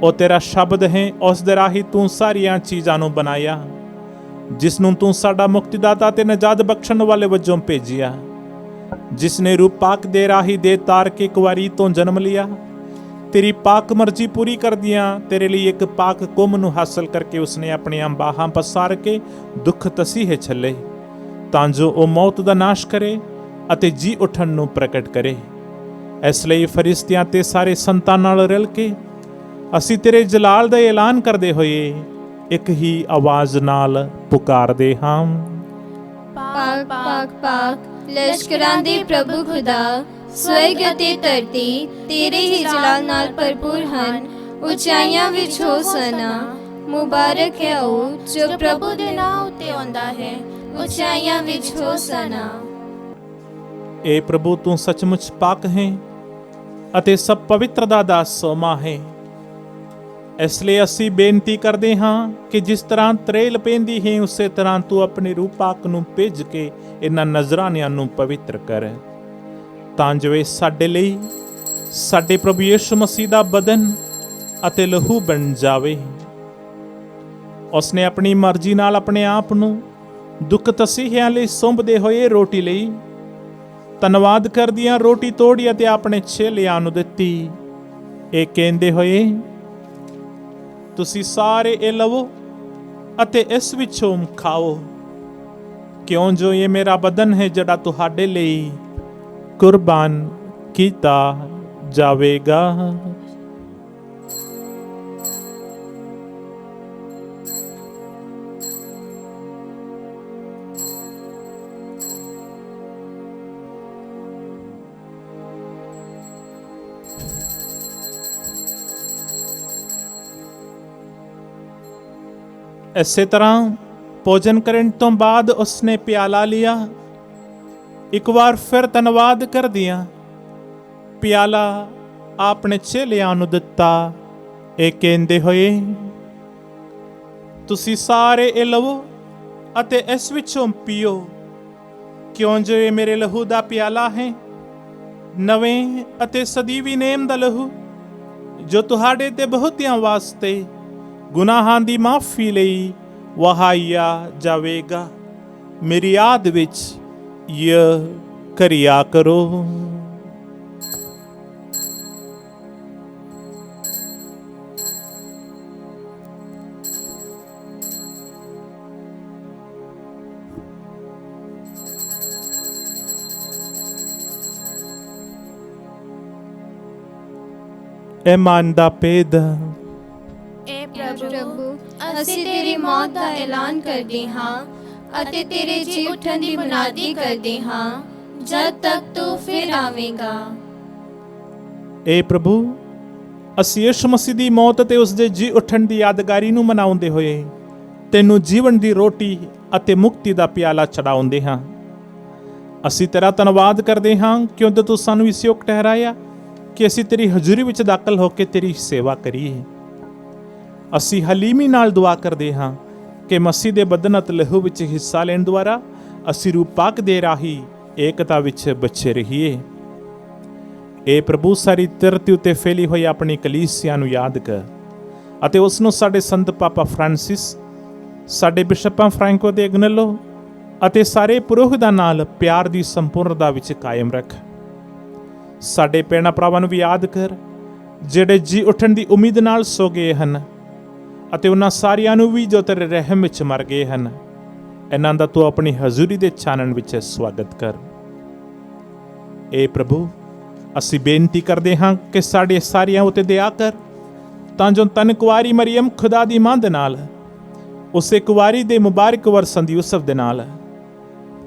ਉਹ ਤੇਰਾ ਸ਼ਬਦ ਹੈ, ਉਸ ਦੇ ਰਾਹੀਂ ਤੂੰ ਸਾਰੀਆਂ ਚੀਜ਼ਾਂ ਨੂੰ ਬਣਾਇਆ, ਜਿਸ ਨੂੰ ਤੂੰ ਸਾਡਾ ਮੁਕਤੀਦਾਤਾ ਤੇ ਨਜਾਤ ਬਖਸ਼ਣ ਵਾਲੇ ਵਜੋਂ ਭੇਜਿਆ, ਜਿਸ ਨੇ ਰੂਪ ਪਾਕ ਦੇ ਰਾਹੀਂ ਦੇ ਤਾਰ ਕੇ ਇੱਕ ਵਾਰੀ ਤੋਂ ਜਨਮ ਲਿਆ, ਤੇਰੀ ਪਾਕ ਮਰਜ਼ੀ ਪੂਰੀ ਕਰਦਿਆਂ ਤੇਰੇ ਲਈ ਇੱਕ ਪਾਕ ਕੌਮ ਨੂੰ ਹਾਸਲ ਕਰਕੇ ਉਸਨੇ ਆਪਣੀਆਂ ਬਾਹਾਂ ਪਸਾਰ ਕੇ ਦੁੱਖ ਤਸੀਹੇ ਛੱਲੇ, ਤਾਂ ਜੋ ਉਹ ਮੌਤ ਦਾ ਨਾਸ਼ ਕਰੇ ਅਤੇ ਜੀ ਉੱਠਣ ਨੂੰ ਪ੍ਰਗਟ ਕਰੇ। ਇਸ ਲਈ ਫਰਿਸ਼ਤਿਆਂ ਤੇ ਸਾਰੇ ਸੰਤਾਂ ਨਾਲ ਰਲ ਕੇ ਅਸੀਂ ਤੇਰੇ ਜਲਾਲ ਦਾ ਐਲਾਨ ਕਰਦੇ ਹੋਏ ਇੱਕ ਹੀ ਆਵਾਜ਼ ਨਾਲ ਪੁਕਾਰਦੇ ਹਾਂ, ਪਾਕ ਪਾਕ ਪਾਕ ਲਸ਼ਕਰਾਂ ਦੇ ਪ੍ਰਭੂ ਖੁਦਾ, ਸਵਰਗ ਅਤੇ ਧਰਤੀ ਤੇਰੇ ਹੀ ਜਲਾਲ ਨਾਲ ਭਰਪੂਰ ਹਨ। ਉਚਾਈਆਂ ਵਿੱਚ ਹੋਸਨਾ, ਮੁਬਾਰਕ ਹੈ ਉਹ ਜੋ ਪ੍ਰਭੂ ਦੇ ਨਾਮ ਉਤੇ ਆਉਂਦਾ ਹੈ। ਉਚਾਈਆਂ ਵਿੱਚ ਹੋਸਨਾ। ਏ ਪ੍ਰਭੂ, ਤੂੰ ਸੱਚਮੁੱਚ ਪਾਕ ਹੈ ਅਤੇ ਸਭ ਪਵਿੱਤਰਤਾ ਦਾ ਸੋਮਾ ਹੈ। ਇਸ ਲਈ ਅਸੀਂ ਬੇਨਤੀ ਕਰਦੇ ਹਾਂ ਕਿ ਜਿਸ ਤਰ੍ਹਾਂ ਤਰੇਲ ਪੈਂਦੀ ਹੈ, ਉਸੇ ਤਰ੍ਹਾਂ ਤੂੰ ਆਪਣੇ ਰੂਹ ਪਾਕ ਨੂੰ ਭੇਜ ਕੇ ਇਹਨਾਂ ਨਜ਼ਰਾਨਿਆਂ ਨੂੰ ਪਵਿੱਤਰ ਕਰ, ਤਾਂ ਜੋ ਇਹ ਸਾਡੇ ਲਈ ਸਾਡੇ ਪ੍ਰਭੂ ਯਿਸੂ ਮਸੀਹ ਦਾ ਬਦਨ ਅਤੇ ਲਹੂ ਬਣ ਜਾਵੇ। ਉਸਨੇ ਆਪਣੀ ਮਰਜ਼ੀ ਨਾਲ ਆਪਣੇ ਆਪ ਨੂੰ ਦੁੱਖ ਤਸੀਹਿਆਂ ਲਈ ਸੌਂਪਦੇ ਹੋਏ ਰੋਟੀ ਲਈ ਧੰਨਵਾਦ ਕਰਦਿਆਂ ਰੋਟੀ ਤੋੜੀ ਅਤੇ ਆਪਣੇ ਚੇਲਿਆਂ ਨੂੰ ਦਿੱਤੀ, ਇਹ ਕਹਿੰਦੇ ਹੋਏ, ਤੁਸੀਂ ਸਾਰੇ ਇਹ ਲਵੋ ਅਤੇ ਇਸ ਵਿੱਚੋਂ ਖਾਓ, ਕਿਉਂ ਜੋ ਇਹ ਮੇਰਾ ਬਦਨ ਹੈ ਜਿਹੜਾ ਤੁਹਾਡੇ ਲਈ ਕੁਰਬਾਨ ਕੀਤਾ ਜਾਵੇਗਾ। ਇਸੇ ਤਰ੍ਹਾਂ ਭੋਜਨ ਕਰਨ ਤੋਂ ਬਾਅਦ ਉਸਨੇ ਪਿਆਲਾ ਲਿਆ, ਇੱਕ ਵਾਰ ਫਿਰ ਧੰਨਵਾਦ ਕਰਦਿਆਂ ਪਿਆਲਾ ਆਪਣੇ ਚੇਲਿਆਂ ਨੂੰ ਦਿੱਤਾ, ਇਹ ਕਹਿੰਦੇ ਹੋਏ, ਤੁਸੀਂ ਸਾਰੇ ਇਹ ਲਵੋ ਅਤੇ ਇਸ ਵਿੱਚੋਂ ਪੀਓ, ਕਿਉਂ ਜੋ ਇਹ ਮੇਰੇ ਲਹੂ ਦਾ ਪਿਆਲਾ ਹੈ, ਨਵੇਂ ਅਤੇ ਸਦੀਵੀ ਨੇਮ ਦਾ ਲਹੂ, ਜੋ ਤੁਹਾਡੇ ਤੇ ਬਹੁਤਿਆਂ ਵਾਸਤੇ ਗੁਨਾਹਾਂ ਦੀ ਮਾਫੀ ਲਈ ਵਹਾਇਆ ਜਾਵੇਗਾ। ਮੇਰੀ ਯਾਦ ਵਿੱਚ ਇਹ ਕਰਿਆ ਕਰੋ। ਈਮਾਨ ਦਾ ਭੇਦ। ਏ ਪ੍ਰਭੂ, ਅਸੀਂ ਤੇਰੀ ਮੌਤ ਦਾ ਐਲਾਨ ਕਰਦੇ ਹਾਂ ਅਤੇ ਤੇਰੇ ਜੀ ਉੱਠਣ ਦੀ ਮੁਨਾਦੀ ਕਰਦੇ ਹਾਂ ਜਦ ਤੱਕ ਤੂੰ ਫਿਰ ਆਵੇਂਗਾ। ਏ ਪ੍ਰਭੂ, ਅਸੀਂ ਯਿਸੂ ਮਸੀਹ ਦੀ ਮੌਤ ਤੇ ਉਸ ਦੇ ਜੀ ਉੱਠਣ ਦੀ ਯਾਦਗਾਰੀ ਨੂੰ ਮਨਾਉਂਦੇ ਹੋਏ ਤੈਨੂੰ ਜੀਵਨ ਦੀ ਰੋਟੀ ਅਤੇ ਮੁਕਤੀ ਦਾ ਪਿਆਲਾ ਚੜਾਉਂਦੇ ਹਾਂ। ਅਸੀਂ ਤੇਰਾ ਧੰਨਵਾਦ ਕਰਦੇ ਹਾਂ ਕਿਉਂਕਿ ਤੂੰ ਸਾਨੂੰ ਇਸ ਯੋਗ ਠਹਿਰਾਇਆ ਕਿ ਅਸੀਂ ਤੇਰੀ ਹਜ਼ੂਰੀ ਵਿੱਚ ਦਾਖਲ ਹੋ ਕੇ ਤੇਰੀ ਸੇਵਾ ਕਰੀਏ। ਅਸੀਂ ਹਲੀਮੀ ਨਾਲ ਦੁਆ ਕਰਦੇ ਹਾਂ ਕਿ ਮਸੀਹ ਦੇ ਬਦਨ ਅਤੇ ਲਹੂ ਵਿੱਚ ਹਿੱਸਾ ਲੈਣ ਦੁਆਰਾ ਅਸੀਂ ਰੂਹ ਪਾਕ ਦੇ ਰਾਹੀਂ ਏਕਤਾ ਵਿੱਚ ਬਚੇ ਰਹੀਏ। ਇਹ ਪ੍ਰਭੂ, ਸਾਰੀ ਧਰਤੀ ਉੱਤੇ ਫੈਲੀ ਹੋਈ ਆਪਣੀ ਕਲੀਸਿਆ ਨੂੰ ਯਾਦ ਕਰ ਅਤੇ ਉਸ ਨੂੰ ਸਾਡੇ ਸੰਤ ਪਾਪਾ ਫਰਾਂਸਿਸ, ਸਾਡੇ ਬਿਸ਼ਪਾਂ ਫ੍ਰੈਂਕੋ ਦੇ ਅਗਨੈਲੋ, ਅਤੇ ਸਾਰੇ ਪੁਰੋਹਿਤਾਂ ਨਾਲ ਪਿਆਰ ਦੀ ਸੰਪੂਰਨਤਾ ਵਿੱਚ ਕਾਇਮ ਰੱਖ। ਸਾਡੇ ਭੈਣਾਂ ਭਰਾਵਾਂ ਨੂੰ ਵੀ ਯਾਦ ਕਰ ਜਿਹੜੇ ਜੀ ਉੱਠਣ ਦੀ ਉਮੀਦ ਨਾਲ ਸੋ ਗਏ ਹਨ, ਅਤੇ ਉਹਨਾਂ ਸਾਰਿਆਂ ਨੂੰ ਵੀ ਜੋ ਤੇਰੇ ਰਹਿਮ ਵਿੱਚ ਮਰ ਗਏ ਹਨ। ਇਹਨਾਂ ਦਾ ਤੂੰ ਆਪਣੀ ਹਜ਼ੂਰੀ ਦੇ ਚਾਨਣ ਵਿੱਚ ਸਵਾਗਤ ਕਰ। ਏ ਪ੍ਰਭੂ, ਅਸੀਂ ਬੇਨਤੀ ਕਰਦੇ ਹਾਂ ਕਿ ਸਾਡੇ ਸਾਰਿਆਂ ਉੱਤੇ ਦਇਆ ਕਰ, ਤਾਂ ਜੋ ਧੰਨ ਕੁਆਰੀ ਮਰੀਅਮ ਖੁਦਾ ਦੀ ਮਾਂ ਦੇ ਨਾਲ, ਉਸੇ ਕੁਆਰੀ ਦੇ ਮੁਬਾਰਕ ਵਰਸੰਦ ਯੂਸਫ ਦੇ ਨਾਲ,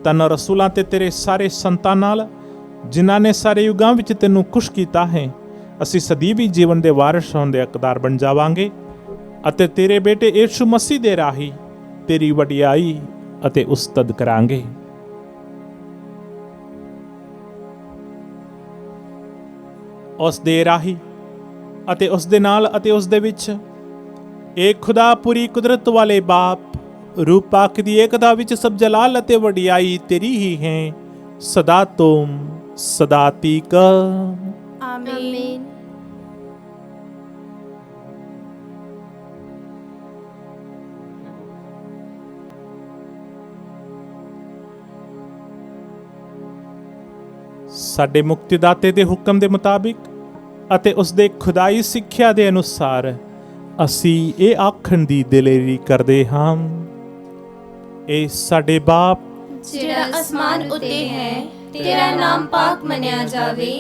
ਧੰਨ ਰਸੂਲਾਂ ਤੇ ਤੇਰੇ ਸਾਰੇ ਸੰਤਾਂ ਨਾਲ, ਜਿਨ੍ਹਾਂ ਨੇ ਸਾਰੇ ਯੁੱਗਾਂ ਵਿੱਚ ਤੈਨੂੰ ਖੁਸ਼ ਕੀਤਾ ਹੈ, ਅਸੀਂ ਸਦੀਵੀ ਜੀਵਨ ਦੇ ਵਾਰਿਸ ਹੋਣ ਦੇ ਹੱਕਦਾਰ ਬਣ ਜਾਵਾਂਗੇ ਅਤੇ ਤੇਰੇ ਬੇਟੇ ਯਿਸੂ ਮਸੀਹ ਦੇ ਰਾਹੀਂ ਤੇਰੀ ਵਡਿਆਈ ਅਤੇ ਉਸਤਤ ਕਰਾਂਗੇ। ਉਸ ਦੇ ਰਾਹੀਂ ਅਤੇ ਉਸ ਦੇ ਨਾਲ ਅਤੇ ਉਸ ਦੇ ਵਿੱਚ ਏਕ ਖੁਦਾ ਪੂਰੀ ਕੁਦਰਤ ਵਾਲੇ ਬਾਪ ਰੂਪ ਪਾਕ ਦੀ ਏਕਤਾ ਵਿੱਚ ਸਭ ਜਲਾਲ ਅਤੇ ਵਡਿਆਈ ਤੇਰੀ ਹੀ ਹੈ, ਸਦਾ ਤੋਂ ਸਦਾ ਤੀਕ। ਆਮੀਨ। ਸਾਡੇ ਮੁਕਤੀਦਾਤੇ ਦੇ ਹੁਕਮ ਦੇ ਮੁਤਾਬਿਕ ਅਤੇ ਉਸ ਦੇ ਖੁਦਾਈ ਸਿੱਖਿਆ ਦੇ ਅਨੁਸਾਰ ਅਸੀਂ ਇਹ ਆਖਣ ਦੀ ਦਿਲੇਰੀ ਕਰਦੇ ਹਾਂ, ਇਹ ਸਾਡੇ ਬਾਪ ਜਿਹੜਾ ਅਸਮਾਨ ਉੱਤੇ ਹੈ, ਤੇਰਾ ਨਾਮ ਪਾਕ ਮੰਨਿਆ ਜਾਵੇ,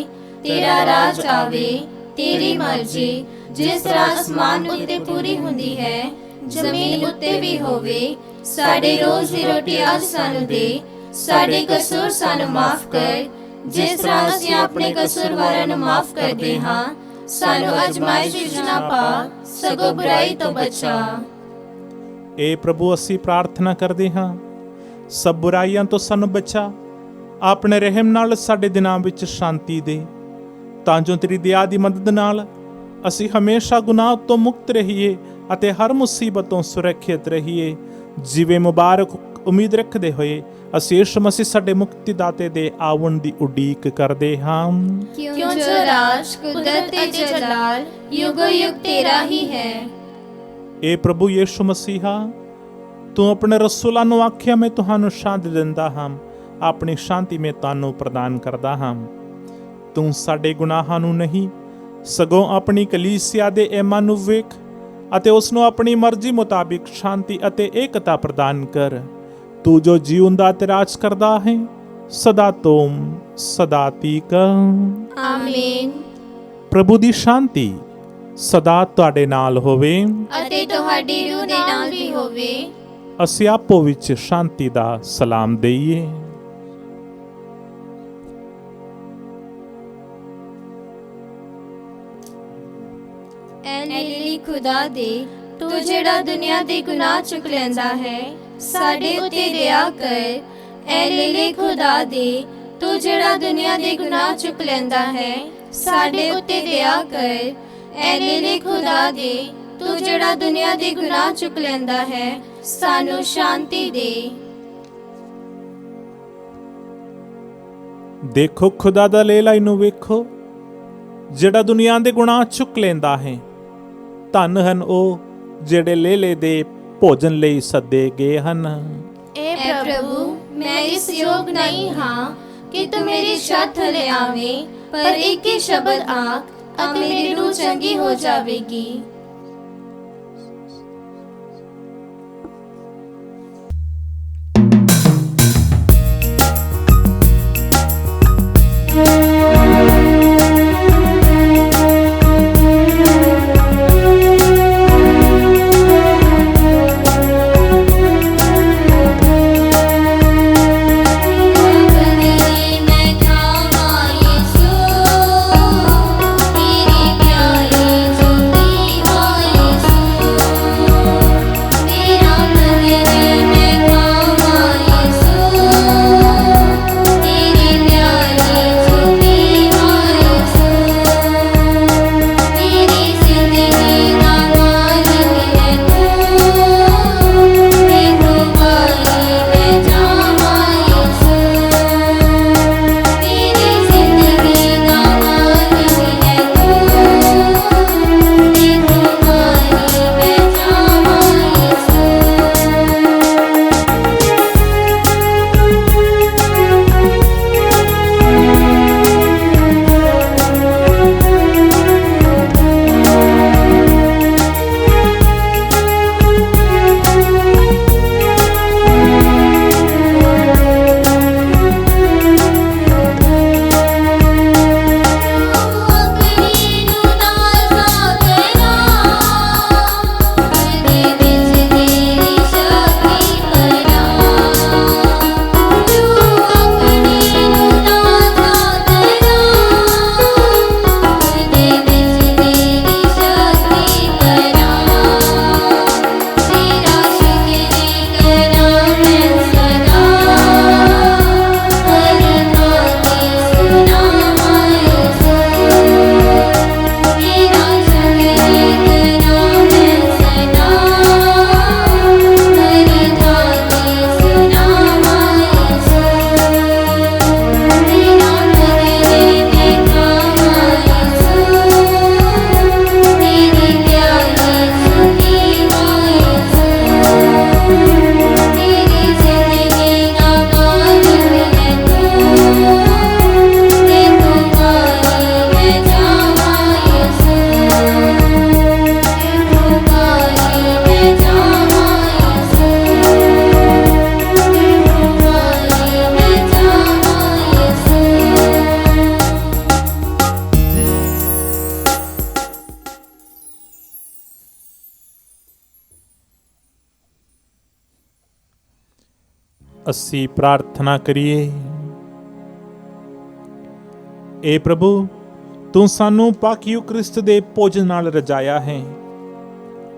ਤੇਰਾ ਰਾਜ ਆਵੇ, ਤੇਰੀ ਮਰਜ਼ੀ ਜਿਸ ਤਰ੍ਹਾਂ ਅਸਮਾਨ ਉੱਤੇ ਪੂਰੀ ਹੁੰਦੀ ਹੈ, ਜ਼ਮੀਨ ਉੱਤੇ ਵੀ ਹੋਵੇ। ਸਾਡੇ ਰੋਜ਼ ਦੀ ਰੋਟੀ ਅੱਜ ਸਾਨੂੰ ਦੇ, ਸਾਡੇ ਕਸੂਰ ਸਾਨੂੰ ਮਾਫ ਕਰ, ਜਿਸ ਤਰ੍ਹਾਂ ਅਸੀਂ ਆਪਣੇ ਕਸੂਰਵਾਰਾਂ ਨੂੰ ਮਾਫ ਕਰਦੇ ਹਾਂ। ਸਾਨੂੰ ਅਜ਼ਮਾਇਸ਼ ਵਿੱਚ ਨਾ ਪਾ, ਸਗੋਂ ਬੁਰਾਈ ਤੋਂ ਬਚਾ। ਏ ਪ੍ਰਭੂ, ਅਸੀਂ ਪ੍ਰਾਰਥਨਾ ਕਰਦੇ ਹਾਂ, ਸਭ ਬੁਰਾਈਆਂ ਤੋਂ ਸਾਨੂੰ ਬਚਾ, ਆਪਣੇ ਰਹਿਮ ਨਾਲ ਸਾਡੇ ਦਿਨਾਂ ਵਿੱਚ ਸ਼ਾਂਤੀ ਦੇ, ਤਾਂ ਜੋ ਤੇਰੀ ਦਇਆ ਦੀ ਮਦਦ ਨਾਲ ਅਸੀਂ ਹਮੇਸ਼ਾ ਗੁਨਾਹ ਤੋਂ ਮੁਕਤ ਰਹੀਏ ਅਤੇ ਹਰ ਮੁਸੀਬਤ ਤੋਂ ਸੁਰੱਖਿਅਤ ਰਹੀਏ। ਜਿਵੇਂ ਮੁਬਾਰਕ ਉਮੀਦ ਰੱਖਦੇ ਹੋਏ ਅਸੀਂ ਯਿਸੂ ਮਸੀਹ ਸਾਡੇ ਮੁਕਤੀਦਾਤੇ ਦੇ ਆਉਣ ਦੀ ਉਡੀਕ ਕਰਦੇ ਹਾਂ। ਕਿਉਂ ਜੋ ਰਾਜ, ਕੁਦਰਤ ਤੇ ਜਲਾਲ ਯੁਗੋ ਯੁਗ ਤੇਰਾ ਹੀ ਹੈ। ਏ ਪ੍ਰਭੂ ਯਿਸੂ ਮਸੀਹਾ, ਤੂੰ ਆਪਣੇ ਰਸੂਲਾਂ ਨੂੰ ਆਖਿਆ, ਮੈਂ ਤੁਹਾਨੂੰ ਸ਼ਾਂਤੀ ਦਿੰਦਾ ਹਾਂ, ਆਪਣੀ ਸ਼ਾਂਤੀ ਮੈਂ ਤੁਹਾਨੂੰ ਪ੍ਰਦਾਨ ਕਰਦਾ ਹਾਂ। ਤੂੰ ਸਾਡੇ ਗੁਨਾਹਾਂ ਨੂੰ ਨਹੀਂ, ਸਗੋਂ ਆਪਣੀ ਕਲੀਸਿਆ ਦੇ ਏਮਾਂ ਨੂੰ ਵੇਖ ਅਤੇ ਉਸ ਨੂੰ ਆਪਣੀ ਮਰਜ਼ੀ ਮੁਤਾਬਿਕ ਸ਼ਾਂਤੀ ਅਤੇ ਏਕਤਾ ਪ੍ਰਦਾਨ ਕਰ। ਤੂੰ ਜੋ ਜਿਉਂਦਾ ਤੇ ਰਾਜ ਕਰਦਾ ਹੈ, ਸਦਾ ਤੋਂ ਸਦਾ ਤੀਕ। ਆਮੀਨ। ਪ੍ਰਭੂ ਦੀ ਸ਼ਾਂਤੀ ਸਦਾ ਤੁਹਾਡੇ ਨਾਲ ਹੋਵੇ ਅਤੇ ਤੁਹਾਡੀ ਰੂਹ ਦੇ ਨਾਲ ਵੀ ਹੋਵੇ। ਅਸੀਂ ਆਪੋ ਵਿੱਚ ਸ਼ਾਂਤੀ ਦਾ ਸਲਾਮ ਦੇਈਏ। ਐ ਲੀਲੀ ਖੁਦਾ ਦੇ, ਤੂੰ ਜਿਹੜਾ ਦੁਨੀਆ ਦੇ ਗੁਨਾਹ ਚੁੱਕ ਲੈਂਦਾ ਹੈ, ਸਾਡੇ ਉੱਤੇ ਦਇਆ ਕਰ। ਐ ਲੀਲੀ ਖੁਦਾ ਦੇ, ਤੂੰ ਜਿਹੜਾ ਦੁਨੀਆ ਦੇ ਗੁਨਾਹ ਚੁੱਕ ਲੈਂਦਾ ਹੈ, ਸਾਡੇ ਉੱਤੇ ਦਇਆ ਕਰ। ਐ ਲੀਲੀ ਖੁਦਾ ਦੇ, ਤੂੰ ਜਿਹੜਾ ਦੁਨੀਆ ਦੇ ਗੁਨਾਹ ਚੁੱਕ ਲੈਂਦਾ ਹੈ, ਸਾਨੂੰ ਸ਼ਾਂਤੀ ਦੇ। ਦੇਖੋ ਖੁਦਾ ਦਾ ਲੇਲਾ, ਇਹਨੂੰ ਵੇਖੋ, ਜਿਹੜਾ ਦੁਨੀਆ ਦੇ ਗੁਨਾਹ ਚੁੱਕ ਲੈਂਦਾ ਹੈ। ਧੰਨ ਹਨ ਉਹ ਜਿਹੜੇ ਲੇਲੇ ਦੇ ਭੋਜਨ ਲਈ ਸੱਦੇ ਗਏ ਹਨ। ਐ ਪ੍ਰਭੂ, ਮੈਂ ਇਸ ਯੋਗ ਨਹੀਂ ਹਾਂ ਕਿ ਤੂੰ ਮੇਰੀ ਛੱਤ ਥੱਲੇ ਆਵੇਂ, ਪਰ ਇੱਕ ਹੀ ਸ਼ਬਦ ਆਖ ਤਾਂ ਮੇਰੀ ਰੂਹ ਚੰਗੀ ਹੋ ਜਾਵੇਗੀ। तेरी प्यारी जो दीवार ਅਸੀਂ ਪ੍ਰਾਰਥਨਾ ਕਰੀਏ। ਏ ਪ੍ਰਭੂ, ਤੂੰ ਸਾਨੂੰ ਪਾਕ ਯੂਕਰਿਸਤ ਦੇ ਭੋਜਨ ਨਾਲ ਰਜਾਇਆ ਹੈ।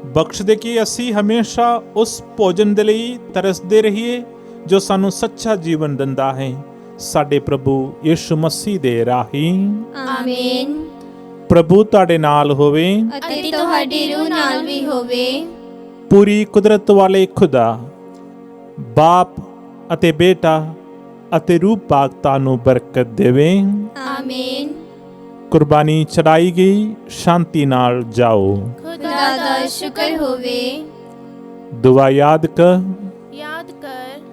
ਬਖਸ਼ ਦੇ ਕਿ ਅਸੀਂ ਹਮੇਸ਼ਾ ਉਸ ਭੋਜਨ ਦੇ ਲਈ ਤਰਸਦੇ ਰਹੀਏ ਜੋ ਸਾਨੂੰ ਸੱਚਾ ਜੀਵਨ ਦਿੰਦਾ ਹੈ। ਸਾਡੇ ਪ੍ਰਭੂ ਯਿਸੂ ਮਸੀਹ ਦੇ ਰਾਹੀਂ। ਆਮੀਨ। ਪ੍ਰਭੂ ਤੁਹਾਡੇ ਨਾਲ ਹੋਵੇ ਅਤੇ ਤੁਹਾਡੀ ਰੂਹ ਨਾਲ ਵੀ ਹੋਵੇ। ਪੂਰੀ ਕੁਦਰਤ ਵਾਲੇ ਖੁਦਾ ਬਾਪ ਅਤੇ ਬੇਟਾ ਅਤੇ ਰੂਹ ਪਾਕ ਤੁਹਾਨੂੰ ਬਰਕਤ ਦੇਵੇ। ਆਮੀਨ। ਕੁਰਬਾਨੀ ਚੜਾਈ ਗਈ, ਸ਼ਾਂਤੀ ਨਾਲ ਜਾਓ। ਖੁਦਾ ਦਾ ਸ਼ੁਕਰ ਹੋਵੇ। ਦੁਆ ਯਾਦ ਕਰ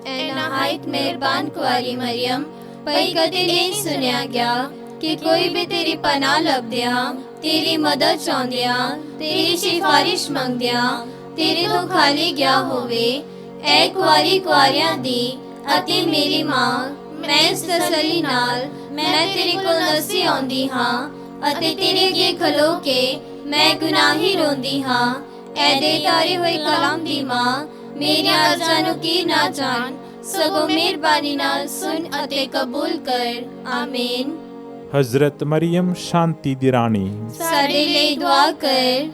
ਐ ਨਹਾਇਤ ਮਿਹਰਬਾਨ ਕੁਆਰੀ ਮਰੀਮ, ਭਈ ਕਦੇ ਨਹੀਂ ਸੁਣਿਆ ਗਿਆ ਕਿ ਕੋਈ ਵੀ ਤੇਰੀ ਪਨਾਹ ਲੱਭਦਿਆਂ, ਤੇਰੀ ਮਦਦ ਚਾਹੁੰਦਿਆਂ, ਤੇਰੀ ਸਿਫਾਰਿਸ਼ ਮੰਗਦਿਆਂ ਤੇਰੇ ਤੋਂ ਖਾਲੀ ਗਿਆ ਹੋਵੇ। ਐ ਕੁਆਰੀ ਕੁਆਰਿਆਂ ਦੀ ਅਤੇ ਮੇਰੀ ਮਾਂ, ਮੈਂ ਇਸ ਤਸੱਲੀ ਨਾਲ ਮੈਂ ਤੇਰੇ ਕੋਲ ਨਜ਼ਦੀ ਆਉਂਦੀ ਹਾਂ ਅਤੇ ਤੇਰੇ ਅੱਗੇ ਖਲੋ ਕੇ ਮੈਂ ਗੁਨਾਹੀ ਰੋਂਦੀ ਹਾਂ। ਐ ਦੇ ਤਾਰੇ ਹੋਏ ਕਲਾਮ ਦੀ ਮਾਂ, ਮੇਰੀਆਂ ਅਰਜ਼ਾਂ ਨੂੰ ਕੀ ਨਾ ਜਾਣ, ਸਗੋਂ ਮਿਹਰਬਾਨੀ ਨਾਲ ਸੁਣ ਅਤੇ ਕਬੂਲ ਕਰ। ਆਮੀਨ। ਹਜ਼ਰਤ ਮਰੀਮ ਸ਼ਾਂਤੀ ਦੀ ਰਾਣੀ, ਸਾਡੇ ਲਈ ਦੁਆ ਕਰ।